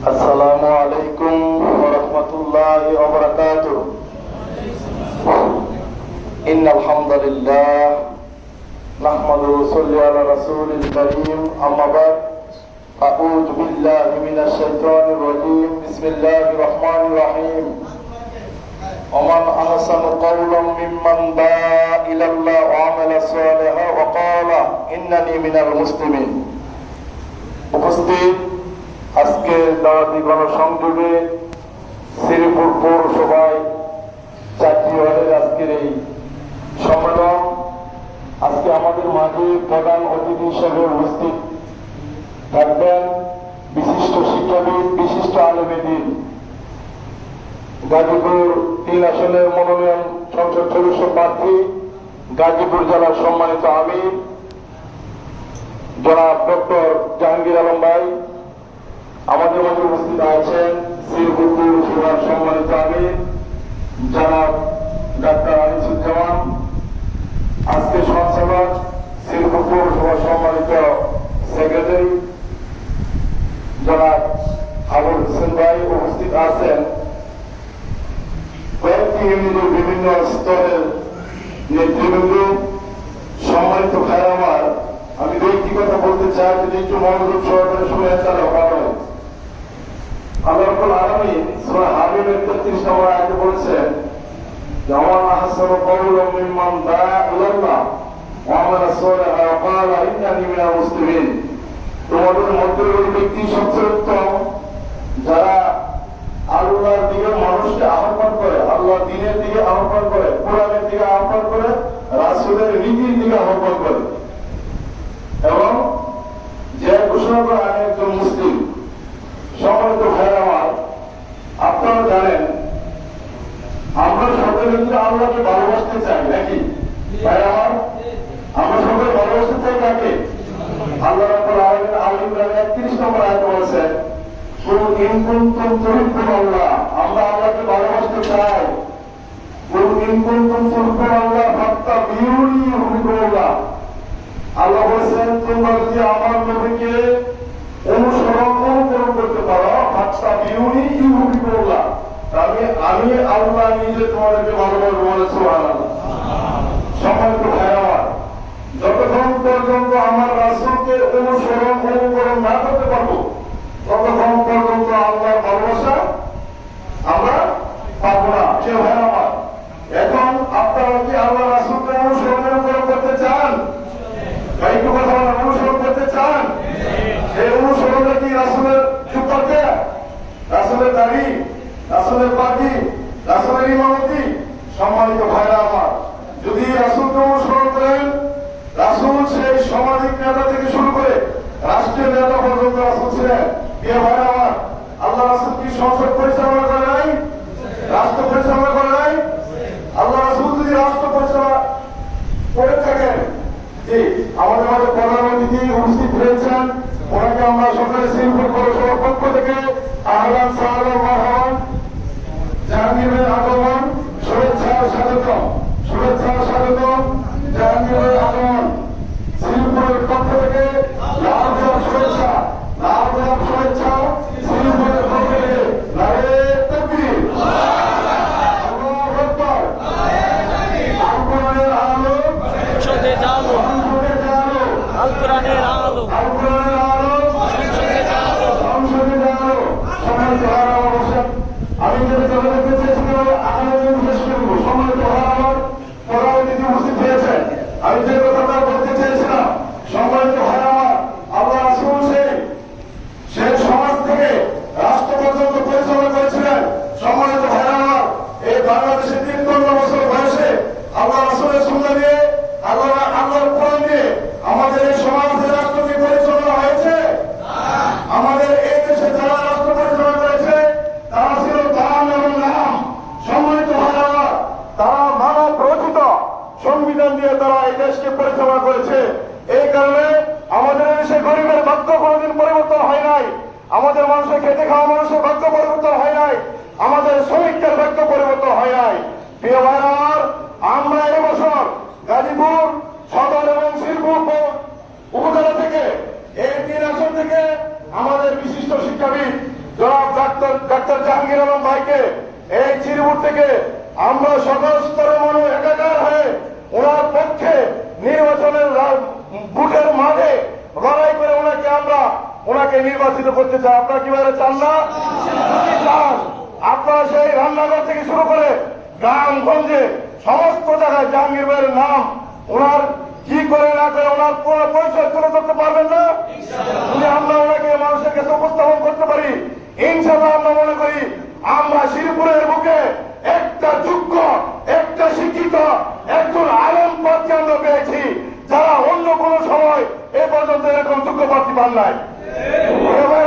আসসালামু আলাইকুম ওয়া রাহমাতুল্লাহি ওয়া বারাকাতুহু। ইন্নাল হামদালিল্লাহ নাহমাদুহু ওয়া নুসাল্লি আলা রাসূলিল কারীম, আম্মা বা'দ। আউযু বিল্লাহি মিনাশ শাইতানির রাজীম। বিসমিল্লাহির রাহমানির রাহিম। ওমান আহসানু কাওলাম মিম্মান দাআ ইলাল্লাহি ওয়া আমালা সালিহান ওয়া ক্বালা ইন্নানী মিনাল মুসলিমিন। উপস্থিত আজকে দাওয়াতি গণসংযোগে শ্রীপুর পৌরসভায় 4টি ওয়ার্ডের আজকের এই সম্মেলন, আজকে আমাদের মাঝে প্রধান অতিথি হিসেবে উপস্থিত থাকবেন বিশিষ্ট শিক্ষাবিদ, বিশিষ্ট আলেমে দ্বীন, গাজীপুর 3 আসনের মনোনয়ন সংসদ সদস্য প্রার্থী, গাজীপুর জেলার সম্মানিত আমির জনাব ডক্টর জাহাঙ্গীর আলম ভাই। আমাদের মাঝে উপস্থিত আছেন শ্রীপুর পৌরসভার সম্মানিত আমির জনাব ডাক্তার আনিসুজ্জামান, আজকে সঞ্চালক শ্রীপুর পৌরসভার সম্মানিত সেক্রেটারি জনাব আবুল হোসেন ভাই উপস্থিত আছেন। কয়েকটি ইউনিয়নের বিভিন্ন স্তরের নেতৃবৃন্দ, সম্মানিত ভাই আমার, আমি দুইটি কথা বলতে চাই, যদি একটু মনোযোগ সহকারে শুনে তাহলে ভালো হয়। আল্লাহ রাব্বুল আলামিন সূরা হামিমের 33 নম্বর আয়াতে বলেছেন, ওমান আহসানু কাওলাম মিম্মান দাআ ইলাল্লাহ ওয়া আমালা সালিহান ওয়া ক্বালা ইন্নানী মিনাল মুসলিমিন। তোমাদের মধ্যে ওই ব্যক্তি সবচেয়ে উত্তম যারা আল্লাহর দিকে মানুষকে আহ্বান করে, আল্লাহর দ্বীনের দিকে আহ্বান করে, কোরআনের দিকে আহ্বান করে, রাসূলের নীতির দিকে আহ্বান করে, এবং যে ঘোষণা করে আমি একজন মুসলিম। সম্মানিত ভাই আমার, আপনারা জানেন আমরা সকলে কিন্তু আল্লাহকে ভালোবাসতে চাই, নাকি ভাই আমার? আমরা সকলে ভালোবাসতে চাই কাকে? আল্লাহ রাব্বুল আলামিন আল ইমরান 31 নম্বর আয়াতে বলেছেন, কুল ইন কুনতুম তুহিব্বুনাল্লাহ, আমরা আল্লাহকে ভালোবাসতে চাই। কুল ইন কুনতুম তুহিব্বুনাল্লাহ ফাত্তাবিউনি ইউহিব্বুকুমুল্লাহ। আল্লাহ বলেছেন, তোমরা যদি আমার নবীকে অনুসরণ করতে পারো, ফাত্তাবিউনি ইউহিব্বুকুমুল্লাহ, আমি আল্লাহ নিজে তোমাদেরকে ভালোবাসবো। বলে সুবহানাল্লাহ। সম্মানিত ভাই আমার, যতক্ষণ পর্যন্ত আমার রাসূলকে অনুকরণ না করতে পারবো, ততক্ষণ পর্যন্ত আল্লাহর ভালোবাসা আমরা পাবো না। সে ভাই আমার, এখন আপনারা কি আল্লাহ রাসূলকে অনুসরণ করতে চান? ভাই একটু কথা বলেন, অনুসরণ করতে চান? সেই অনুসরণে কি রাসূলের সুপারকে, রাসূলের দাড়ি, রাসূলের পাগড়ি, রাসূলের ইমামতি? সম্মানিত ভাইরা আমার, যদি রাসূলকে অনুসরণ করেন, রাসূল সেই সামাজিক নেতা থেকে শুরু করে রাষ্ট্রীয় নেতা পর্যন্ত রাসূল ছিলেন। এ ভাইরা আমার, আল্লাহ রাসূল কি সংসদ পরিচালনা করে নাই? রাষ্ট্র পরিচালনা করে নাই? আল্লাহ রাসূল যদি রাষ্ট্র পরিচালনা করে থাকেন, জি, আমাদের মাঝে প্রধান অতিথি উপস্থিত হয়েছেন, ওনাকে আমরা সরকারি শ্রীপুর পৌরসভার পক্ষ থেকে আহলান সাহলান মারহাবান, জাহাঙ্গীরের আগমন, শুভেচ্ছা স্বাগতম, শুভেচ্ছা স্বাগতম, জাহাঙ্গীরের আগমন। শ্রীপুরের পক্ষ থেকে লাল গোলাপ শুভেচ্ছা, লাল গোলাপ শুভেচ্ছা শ্রীপুরের পক্ষ থেকে। নারে তাকবীর, আল্লাহু আকবার। আল কোরআনের আলো, সংসদে জালো, আল কোরআনের আলো, আল কোরআনের আলো, সংসদে জালো, সংসদে জালো। সম্মানিত ভাইরা আমার, আমি যেটা চলে যেতে চেয়েছিলাম আগামী শেষ করবো। সম্মানিত ভাইরা আমার, প্রধান অতিথি উপস্থিত হয়েছেন, আমি যে কথাটা বলতে চেয়েছিলাম, সম্মানিত ভাইরা আমার, আল্লাহ রাসূল সেই সমাজ থেকে রাষ্ট্র পর্যন্ত পরিচালনা করেছিলেন। সম্মানিত ভাইরা আমার, এই বাংলাদেশে 53 বছর বয়সে আল্লাহ রাসূলের সুন্নাহ নিয়ে, আল্লাহর কোরআন নিয়ে আমাদের এই সমাজের রাষ্ট্রকে পরিচালনা হয়েছে। আমাদের এই দেশে যারা রাষ্ট্র পরিচালনা করেছে তারা ছিল দাম এবং নাম। সম্মানিত ভাইরা আমার, তারা মানব রচিত সংবিধান দিয়ে তারা এই দেশকে পরিচালনা করেছে। এই কারণে আমাদের দেশে গরিবের ভাগ্য কোনোদিন পরিবর্তন হয় নাই, আমাদের মানুষের খেতে খাওয়া মানুষের ভাগ্য পরিবর্তন হয় নাই, আমাদের শ্রমিকদের ভাগ্য পরিবর্তন হয় নাই। প্রিয় ভাইরা আমার, আমরা এবছর গাজীপুর সদর এবং শ্রীপুর উপজেলা থেকে এই 3 আসন থেকে আমাদের বিশিষ্ট শিক্ষাবিদ জনাব শিরপুর থেকে আমরা সকল স্তরের মানুষ একাকার হয়ে ওনার পক্ষে নির্বাচনের বুথের মাঝে লড়াই করে ওনাকে নির্বাচিত করতে চাই। আপনারা কিভাবে চান না? চান। আপনারা সেই রান্নাঘর থেকে শুরু করে গ্রামগঞ্জে সমস্ত জায়গায় জাহাঙ্গীর ভাইয়ের নাম, ওনার কি করে না করে ওনার পুরো পরিচয় তুলে ধরতে পারবেন না? যদি আমরা ওনাকে মানুষের কাছে উপস্থাপন করতে পারি, ইনশাআল্লাহ আমরা মনে করি আমরা শিরপুরের বুকে একটা যোগ্য, একটা শিক্ষিত, একজন আলেম প্রার্থী আমরা পেয়েছি, যারা অন্য কোন সময় এ পর্যন্ত এরকম যোগ্য প্রার্থী পান নাই।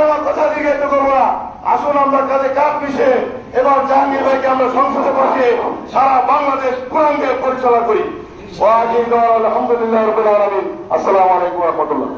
আমার কথা জিজ্ঞেস করবো না, আসুন আমরা কাজে কাজ মিশে এবার জাহাঙ্গীর ভাইকে আমরা সংসদে বসিয়ে সারা বাংলাদেশ কোরআনকে পরিচালনা করি। আলহামদুলিল্লাহ রাব্বিল আলামিন। আসসালামু আলাইকুম ওয়া রাহমাতুল্লাহ।